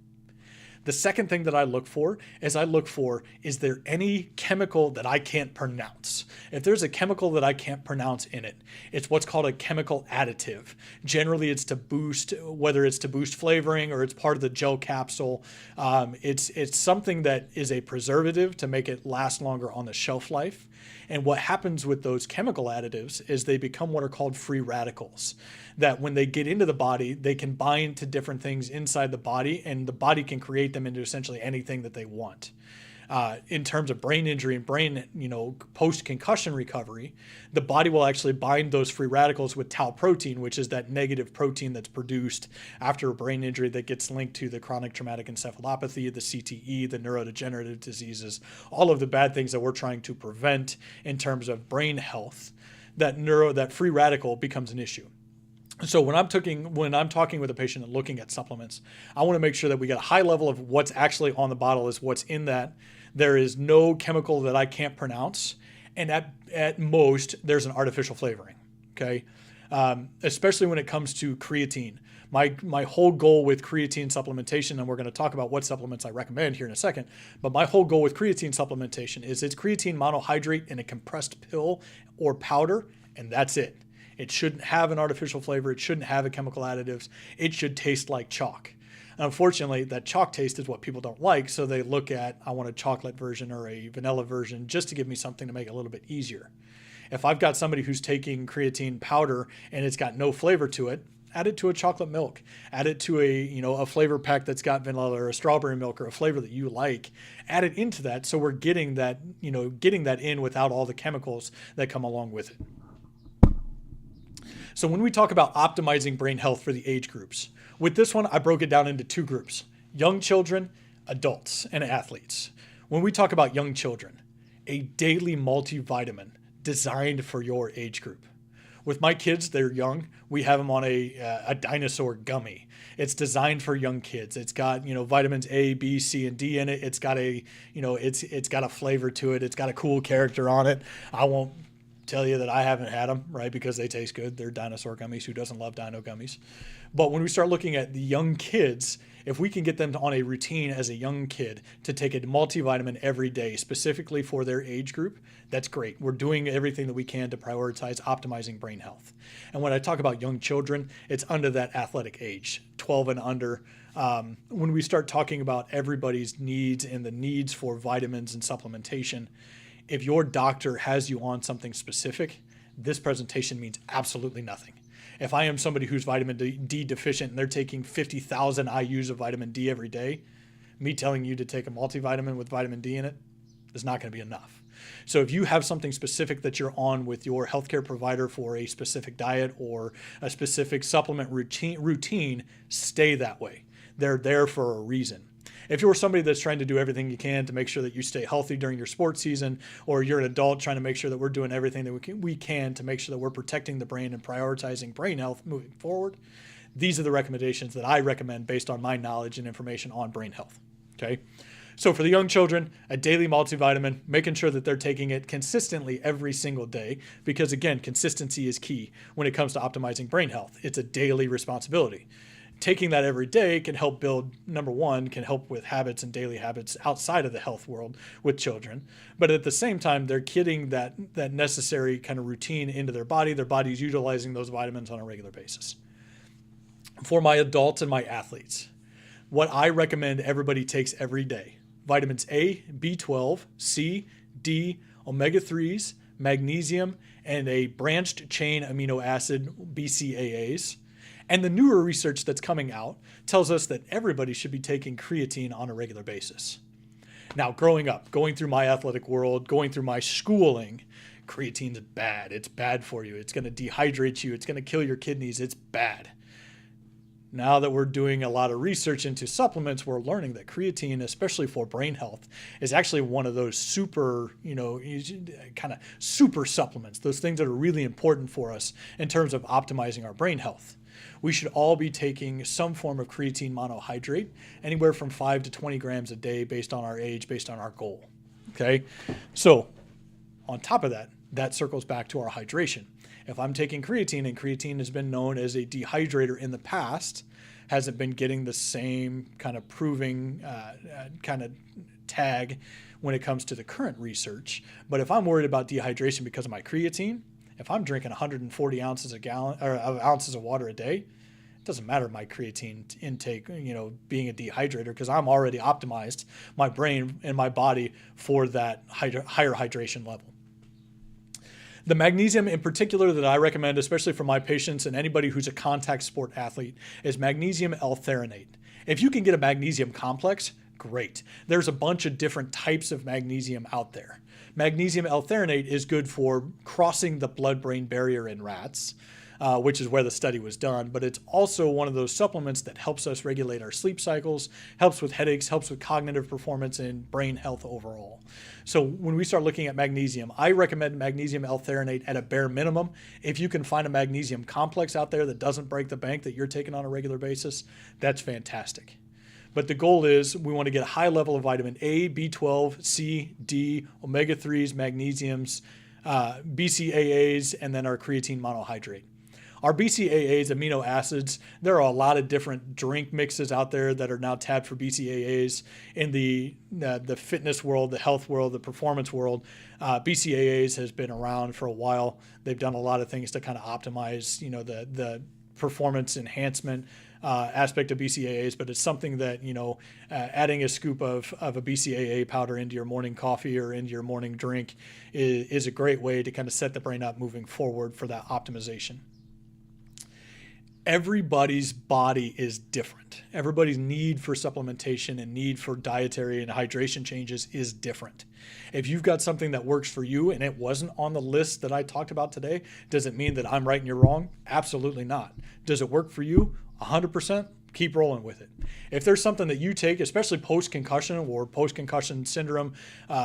The second thing that I look for, is there any chemical that I can't pronounce? If there's a chemical that I can't pronounce in it, it's what's called a chemical additive. Generally, it's to boost, whether it's to boost flavoring or it's part of the gel capsule. It's something that is a preservative to make it last longer on the shelf life. And what happens with those chemical additives is they become what are called free radicals, that when they get into the body, they can bind to different things inside the body, and the body can create them into essentially anything that they want. In terms of brain injury and brain, post-concussion recovery, the body will actually bind those free radicals with tau protein, which is that negative protein that's produced after a brain injury that gets linked to the chronic traumatic encephalopathy, the CTE, the neurodegenerative diseases, all of the bad things that we're trying to prevent in terms of brain health. That free radical becomes an issue. So when I'm talking with a patient and looking at supplements, I want to make sure that we get a high level of what's actually on the bottle is what's in that. There is no chemical that I can't pronounce, and at most there's an artificial flavoring. Okay, especially when it comes to creatine. My whole goal with creatine supplementation, and we're going to talk about what supplements I recommend here in a second, but my whole goal with creatine supplementation is it's creatine monohydrate in a compressed pill or powder, and that's it. It shouldn't have an artificial flavor. It shouldn't have a chemical additives. It should taste like chalk. Unfortunately, that chalk taste is what people don't like, so they look at, I want a chocolate version or a vanilla version just to give me something to make it a little bit easier. If I've got somebody who's taking creatine powder and it's got no flavor to it, add it to a chocolate milk. Add it to a flavor pack that's got vanilla or a strawberry milk or a flavor that you like. Add it into that so we're getting that in without all the chemicals that come along with it. So when we talk about optimizing brain health for the age groups, with this one, I broke it down into two groups: young children, adults, and athletes. When we talk about young children, a daily multivitamin designed for your age group. With my kids, they're young. We have them on a dinosaur gummy. It's designed for young kids. It's got, vitamins A, B, C, and D in it. It's got it's got a flavor to it. It's got a cool character on it. I won't tell you that I haven't had them, right? Because they taste good. They're dinosaur gummies. Who doesn't love dino gummies? But when we start looking at the young kids, if we can get them on a routine as a young kid to take a multivitamin every day, specifically for their age group, that's great. We're doing everything that we can to prioritize optimizing brain health. And when I talk about young children, it's under that athletic age, 12 and under. When we start talking about everybody's needs and the needs for vitamins and supplementation, if your doctor has you on something specific, this presentation means absolutely nothing. If I am somebody who's vitamin D deficient and they're taking 50,000 IUs of vitamin D every day, me telling you to take a multivitamin with vitamin D in it is not going to be enough. So if you have something specific that you're on with your healthcare provider for a specific diet or a specific supplement routine, stay that way. They're there for a reason. If you're somebody that's trying to do everything you can to make sure that you stay healthy during your sports season, or you're an adult trying to make sure that we're doing everything that we can to make sure that we're protecting the brain and prioritizing brain health moving forward, these are the recommendations that I recommend based on my knowledge and information on brain health. Okay. So for the young children, a daily multivitamin, making sure that they're taking it consistently every single day, because again, consistency is key when it comes to optimizing brain health. It's a daily responsibility. Taking that every day can help build, number one, can help with habits and daily habits outside of the health world with children. But at the same time, they're getting that necessary kind of routine into their body. Their body's utilizing those vitamins on a regular basis. For my adults and my athletes, what I recommend everybody takes every day: vitamins A, B12, C, D, omega-3s, magnesium, and a branched chain amino acid, BCAAs. And the newer research that's coming out tells us that everybody should be taking creatine on a regular basis. Now, growing up, going through my athletic world, going through my schooling, creatine's bad. It's bad for you. It's going to dehydrate you. It's going to kill your kidneys. It's bad. Now that we're doing a lot of research into supplements, we're learning that creatine, especially for brain health, is actually one of those super, kind of super supplements, those things that are really important for us in terms of optimizing our brain health. We should all be taking some form of creatine monohydrate, anywhere from 5 to 20 grams a day based on our age, based on our goal. Okay. So on top of that, that circles back to our hydration. If I'm taking creatine, and creatine has been known as a dehydrator in the past, hasn't been getting the same kind of proving kind of tag when it comes to the current research. But if I'm worried about dehydration because of my creatine, if I'm drinking 140 ounces ounces of water a day, it doesn't matter my creatine intake, being a dehydrator, because I'm already optimized my brain and my body for that higher hydration level. The magnesium in particular that I recommend, especially for my patients and anybody who's a contact sport athlete, is magnesium L-threonate. If you can get a magnesium complex, great. There's a bunch of different types of magnesium out there. Magnesium L-threonate is good for crossing the blood-brain barrier in rats, which is where the study was done, but it's also one of those supplements that helps us regulate our sleep cycles, helps with headaches, helps with cognitive performance and brain health overall. So when we start looking at magnesium, I recommend magnesium L-threonate at a bare minimum. If you can find a magnesium complex out there that doesn't break the bank that you're taking on a regular basis, that's fantastic. But the goal is we want to get a high level of vitamin A, B12, C, D, omega-3s, magnesiums, BCAAs, and then our creatine monohydrate. Our BCAAs, amino acids, there are a lot of different drink mixes out there that are now tabbed for BCAAs. In the fitness world, the health world, the performance world, BCAAs has been around for a while. They've done a lot of things to kind of optimize, the performance enhancement aspect of BCAAs, but it's something that, adding a scoop of a BCAA powder into your morning coffee or into your morning drink is a great way to kind of set the brain up moving forward for that optimization. Everybody's body is different. Everybody's need for supplementation and need for dietary and hydration changes is different. If you've got something that works for you and it wasn't on the list that I talked about today, does it mean that I'm right and you're wrong? Absolutely not. Does it work for you? 100%. Keep rolling with it. If there's something that you take, especially post-concussion or post-concussion syndrome,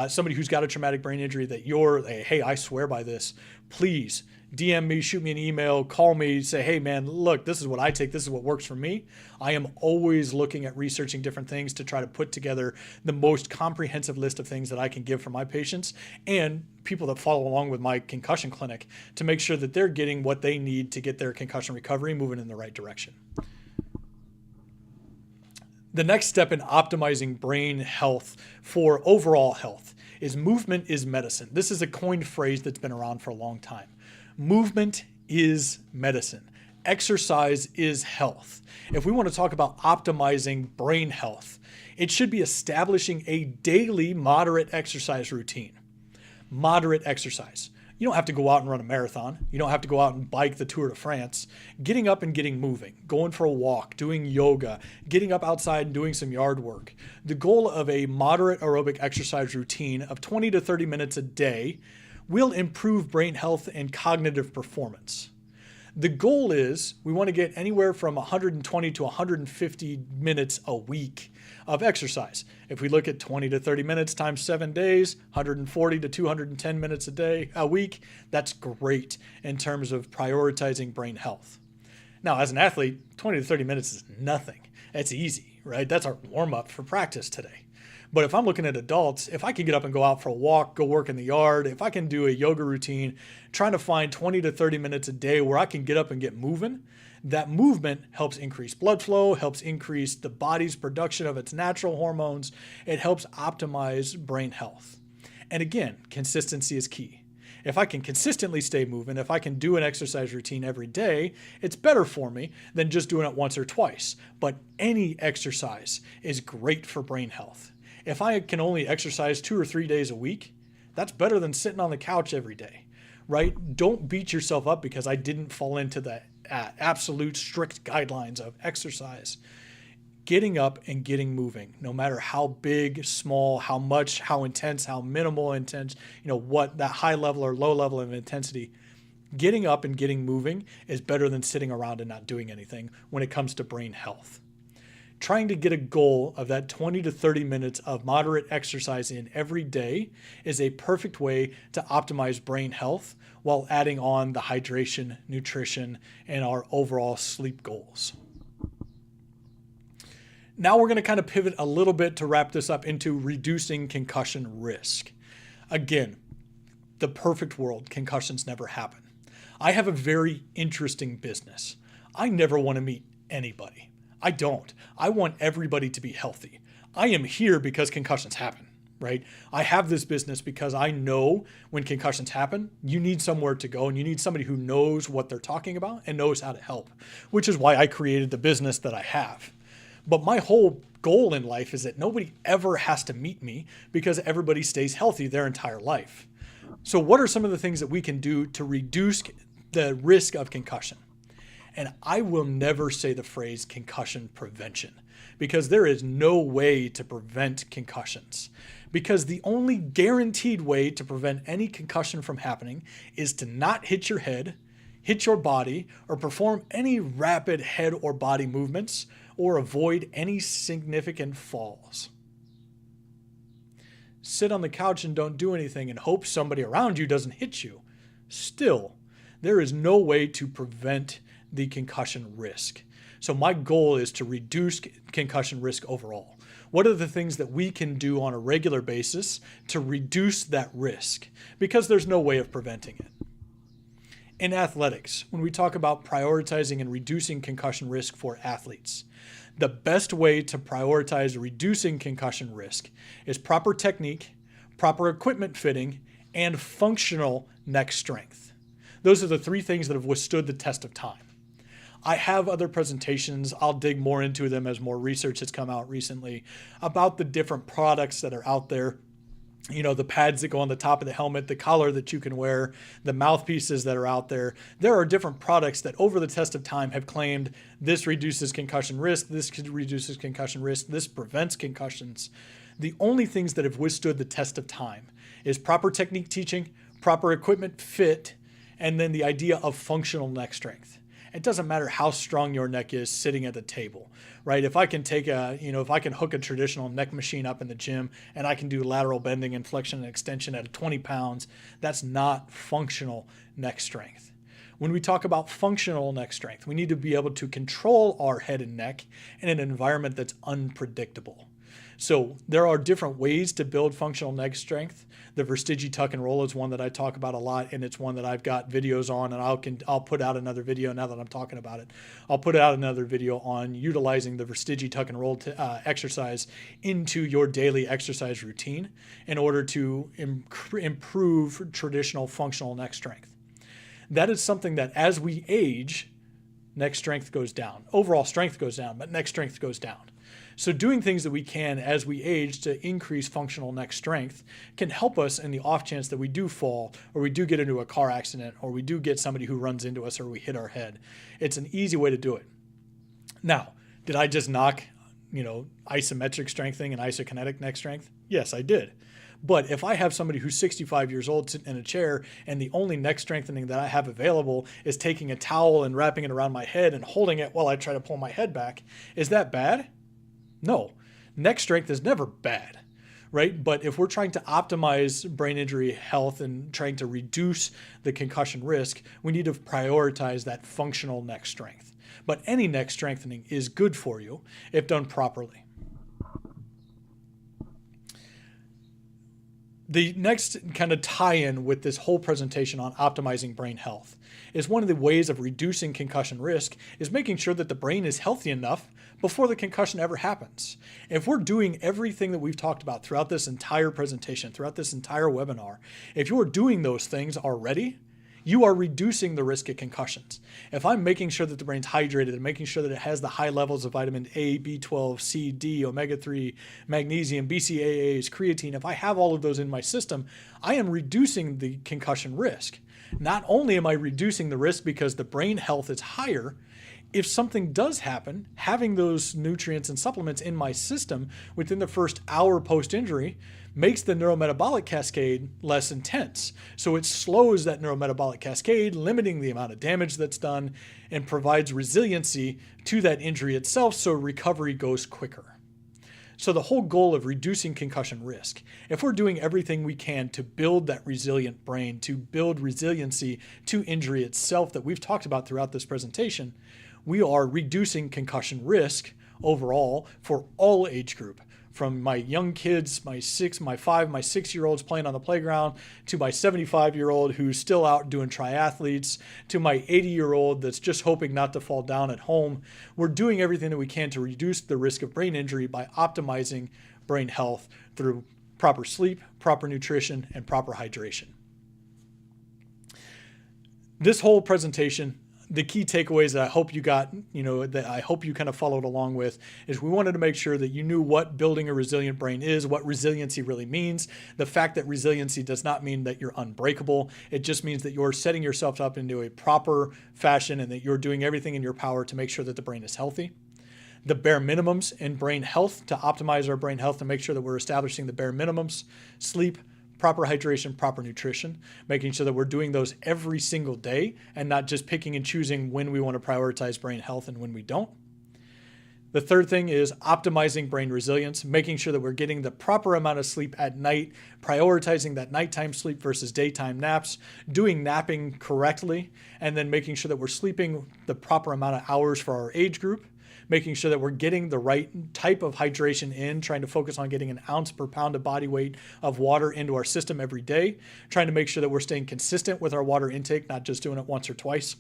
somebody who's got a traumatic brain injury that hey, I swear by this, please DM me, shoot me an email, call me, say, hey man, look, this is what I take. This is what works for me. I am always looking at researching different things to try to put together the most comprehensive list of things that I can give for my patients and people that follow along with my concussion clinic to make sure that they're getting what they need to get their concussion recovery moving in the right direction. The next step in optimizing brain health for overall health is movement is medicine. This is a coined phrase that's been around for a long time. Movement is medicine. Exercise is health. If we want to talk about optimizing brain health, it should be establishing a daily moderate exercise routine. Moderate exercise. You don't have to go out and run a marathon. You don't have to go out and bike the Tour de France. Getting up and getting moving, going for a walk, doing yoga, getting up outside and doing some yard work. The goal of a moderate aerobic exercise routine of 20 to 30 minutes a day will improve brain health and cognitive performance. The goal is we want to get anywhere from 120 to 150 minutes a week of exercise. If we look at 20 to 30 minutes times 7 days, 140 to 210 minutes a week, that's great in terms of prioritizing brain health. Now, as an athlete, 20 to 30 minutes is nothing. It's easy, right? That's our warm-up for practice today. But if I'm looking at adults, if I can get up and go out for a walk, go work in the yard, if I can do a yoga routine, trying to find 20 to 30 minutes a day where I can get up and get moving, that movement helps increase blood flow, helps increase the body's production of its natural hormones. It helps optimize brain health. And again, consistency is key. If I can consistently stay moving, if I can do an exercise routine every day, it's better for me than just doing it once or twice. But any exercise is great for brain health. If I can only exercise 2 or 3 days a week, that's better than sitting on the couch every day, right? Don't beat yourself up because I didn't fall into the absolute strict guidelines of exercise. Getting up and getting moving, no matter how big, small, how much, how intense, how minimal intense, what that high level or low level of intensity, getting up and getting moving is better than sitting around and not doing anything when it comes to brain health. Trying to get a goal of that 20 to 30 minutes of moderate exercise in every day is a perfect way to optimize brain health while adding on the hydration, nutrition, and our overall sleep goals. Now we're going to kind of pivot a little bit to wrap this up into reducing concussion risk. Again, the perfect world, concussions never happen. I have a very interesting business. I never want to meet anybody. I don't. I want everybody to be healthy. I am here because concussions happen, right? I have this business because I know when concussions happen, you need somewhere to go and you need somebody who knows what they're talking about and knows how to help, which is why I created the business that I have. But my whole goal in life is that nobody ever has to meet me because everybody stays healthy their entire life. So what are some of the things that we can do to reduce the risk of concussion? And I will never say the phrase concussion prevention because there is no way to prevent concussions. Because the only guaranteed way to prevent any concussion from happening is to not hit your head, hit your body, or perform any rapid head or body movements, or avoid any significant falls. Sit on the couch and don't do anything and hope somebody around you doesn't hit you. Still, there is no way to prevent the concussion risk. So my goal is to reduce concussion risk overall. What are the things that we can do on a regular basis to reduce that risk? Because there's no way of preventing it. In athletics, when we talk about prioritizing and reducing concussion risk for athletes, the best way to prioritize reducing concussion risk is proper technique, proper equipment fitting, and functional neck strength. Those are the 3 things that have withstood the test of time. I have other presentations. I'll dig more into them as more research has come out recently about the different products that are out there. The pads that go on the top of the helmet, the collar that you can wear, the mouthpieces that are out there. There are different products that over the test of time have claimed this reduces concussion risk, this reduces concussion risk, this prevents concussions. The only things that have withstood the test of time is proper technique teaching, proper equipment fit, and then the idea of functional neck strength. It doesn't matter how strong your neck is sitting at the table, right? If I can if I can hook a traditional neck machine up in the gym and I can do lateral bending and flexion and extension at 20 pounds, that's not functional neck strength. When we talk about functional neck strength, we need to be able to control our head and neck in an environment that's unpredictable. So there are different ways to build functional neck strength. The Verstigi tuck and roll is one that I talk about a lot, and it's one that I've got videos on, and I'll put out another video now that I'm talking about it. I'll put out another video on utilizing the Verstigi tuck and roll exercise into your daily exercise routine in order to improve traditional functional neck strength. That is something that as we age, neck strength goes down. Overall strength goes down, but neck strength goes down. So doing things that we can as we age to increase functional neck strength can help us in the off chance that we do fall, or we do get into a car accident, or we do get somebody who runs into us, or we hit our head. It's an easy way to do it. Now, did I just knock, isometric strengthening and isokinetic neck strength? Yes, I did. But if I have somebody who's 65 years old sitting in a chair and the only neck strengthening that I have available is taking a towel and wrapping it around my head and holding it while I try to pull my head back, is that bad? No. Neck strength is never bad, right? But if we're trying to optimize brain injury health and trying to reduce the concussion risk, we need to prioritize that functional neck strength. But any neck strengthening is good for you if done properly. The next kind of tie-in with this whole presentation on optimizing brain health is one of the ways of reducing concussion risk is making sure that the brain is healthy enough before the concussion ever happens. If we're doing everything that we've talked about throughout this entire presentation, throughout this entire webinar, if you're doing those things already, you are reducing the risk of concussions. If I'm making sure that the brain's hydrated and making sure that it has the high levels of vitamin A, B12, C, D, omega-3, magnesium, BCAAs, creatine, if I have all of those in my system, I am reducing the concussion risk. Not only am I reducing the risk because the brain health is higher, if something does happen, having those nutrients and supplements in my system within the first hour post-injury makes the neurometabolic cascade less intense. So it slows that neurometabolic cascade, limiting the amount of damage that's done, and provides resiliency to that injury itself so recovery goes quicker. So the whole goal of reducing concussion risk, if we're doing everything we can to build that resilient brain, to build resiliency to injury itself that we've talked about throughout this presentation, we are reducing concussion risk overall for all age group. From my young kids, my 6-year-olds playing on the playground, to my 75-year-old who's still out doing triathletes, to my 80-year-old that's just hoping not to fall down at home. We're doing everything that we can to reduce the risk of brain injury by optimizing brain health through proper sleep, proper nutrition, and proper hydration. This whole presentation, the key takeaways that I hope you got, that I hope you kind of followed along with, is we wanted to make sure that you knew what building a resilient brain is, what resiliency really means. The fact that resiliency does not mean that you're unbreakable. It just means that you're setting yourself up into a proper fashion and that you're doing everything in your power to make sure that the brain is healthy. The bare minimums in brain health, to optimize our brain health and make sure that we're establishing the bare minimums: sleep, proper hydration, proper nutrition, making sure that we're doing those every single day and not just picking and choosing when we want to prioritize brain health and when we don't. The third thing is optimizing brain resilience, making sure that we're getting the proper amount of sleep at night, prioritizing that nighttime sleep versus daytime naps, doing napping correctly, and then making sure that we're sleeping the proper amount of hours for our age group, making sure that we're getting the right type of hydration in, trying to focus on getting an ounce per pound of body weight of water into our system every day, trying to make sure that we're staying consistent with our water intake, not just doing it once or twice,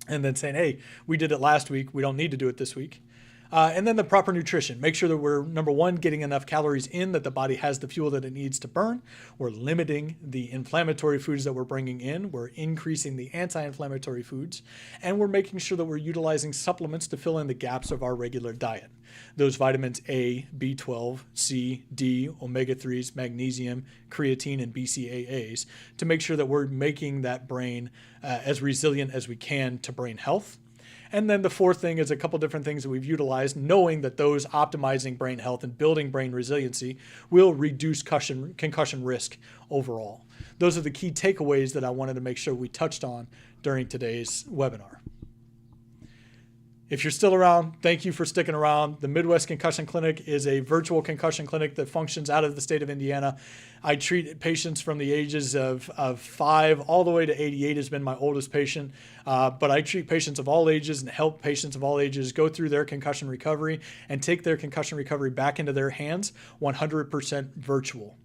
and then saying, hey, we did it last week, we don't need to do it this week. And then the proper nutrition. Make sure that we're, number one, getting enough calories in that the body has the fuel that it needs to burn. We're limiting the inflammatory foods that we're bringing in. We're increasing the anti-inflammatory foods. And we're making sure that we're utilizing supplements to fill in the gaps of our regular diet. Those vitamins A, B12, C, D, omega-3s, magnesium, creatine, and BCAAs to make sure that we're making that brain as resilient as we can to brain health. And then the fourth thing is a couple different things that we've utilized, knowing that those optimizing brain health and building brain resiliency will reduce concussion risk overall. Those are the key takeaways that I wanted to make sure we touched on during today's webinar. If you're still around, thank you for sticking around. The Midwest Concussion Clinic is a virtual concussion clinic that functions out of the state of Indiana. I treat patients from the ages of 5 all the way to 88 has been my oldest patient. But I treat patients of all ages and help patients of all ages go through their concussion recovery and take their concussion recovery back into their hands, 100% virtual.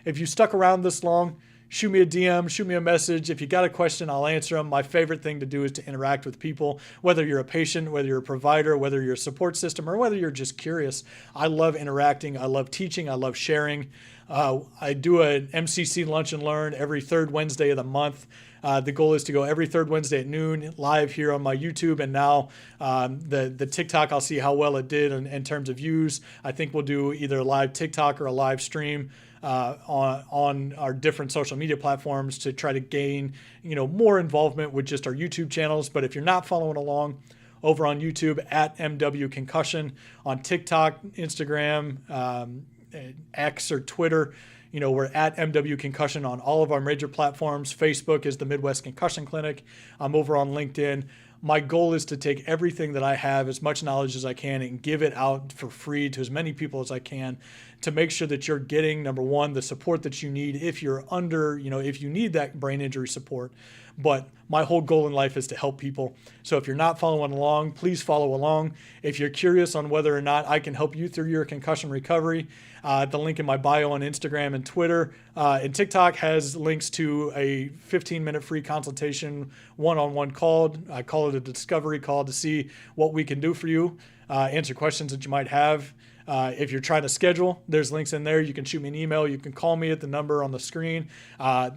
If you stuck around this long, shoot me a DM, shoot me a message. If you got a question, I'll answer them. My favorite thing to do is to interact with people, whether you're a patient, whether you're a provider, whether you're a support system, or whether you're just curious. I love interacting. I love teaching. I love sharing. I do an MCC Lunch and Learn every third Wednesday of the month. The goal is to go every third Wednesday at noon live here on my YouTube, and now the TikTok, I'll see how well it did in terms of views. I think we'll do either a live TikTok or a live stream on our different social media platforms to try to gain more involvement with just our YouTube channels. But if you're not following along, over on YouTube at MW Concussion, on TikTok, Instagram, X or Twitter, We're at MW Concussion on all of our major platforms. Facebook is the Midwest Concussion Clinic. I'm over on LinkedIn. My goal is to take everything that I have, as much knowledge as I can, and give it out for free to as many people as I can to make sure that you're getting, number one, the support that you need if you're if you need that brain injury support. But my whole goal in life is to help people. So if you're not following along, please follow along. If you're curious on whether or not I can help you through your concussion recovery, the link in my bio on Instagram and Twitter and TikTok has links to a 15-minute free consultation, one-on-one call. I call it a discovery call to see what we can do for you, answer questions that you might have. If you're trying to schedule, there's links in there. You can shoot me an email. You can call me at the number on the screen.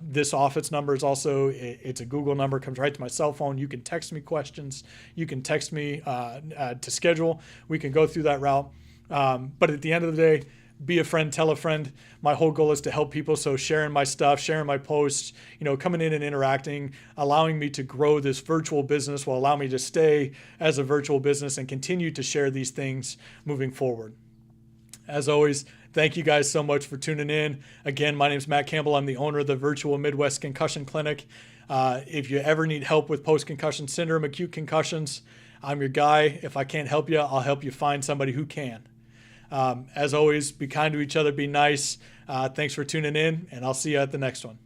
This office number is also, it's a Google number, comes right to my cell phone. You can text me questions. You can text me to schedule. We can go through that route. But at the end of the day, be a friend, tell a friend. My whole goal is to help people. So sharing my stuff, sharing my posts, coming in and interacting, allowing me to grow this virtual business will allow me to stay as a virtual business and continue to share these things moving forward. As always, thank you guys so much for tuning in. Again, my name is Matt Campbell. I'm the owner of the Virtual Midwest Concussion Clinic. If you ever need help with post-concussion syndrome, acute concussions, I'm your guy. If I can't help you, I'll help you find somebody who can. As always, be kind to each other, be nice. Thanks for tuning in, and I'll see you at the next one.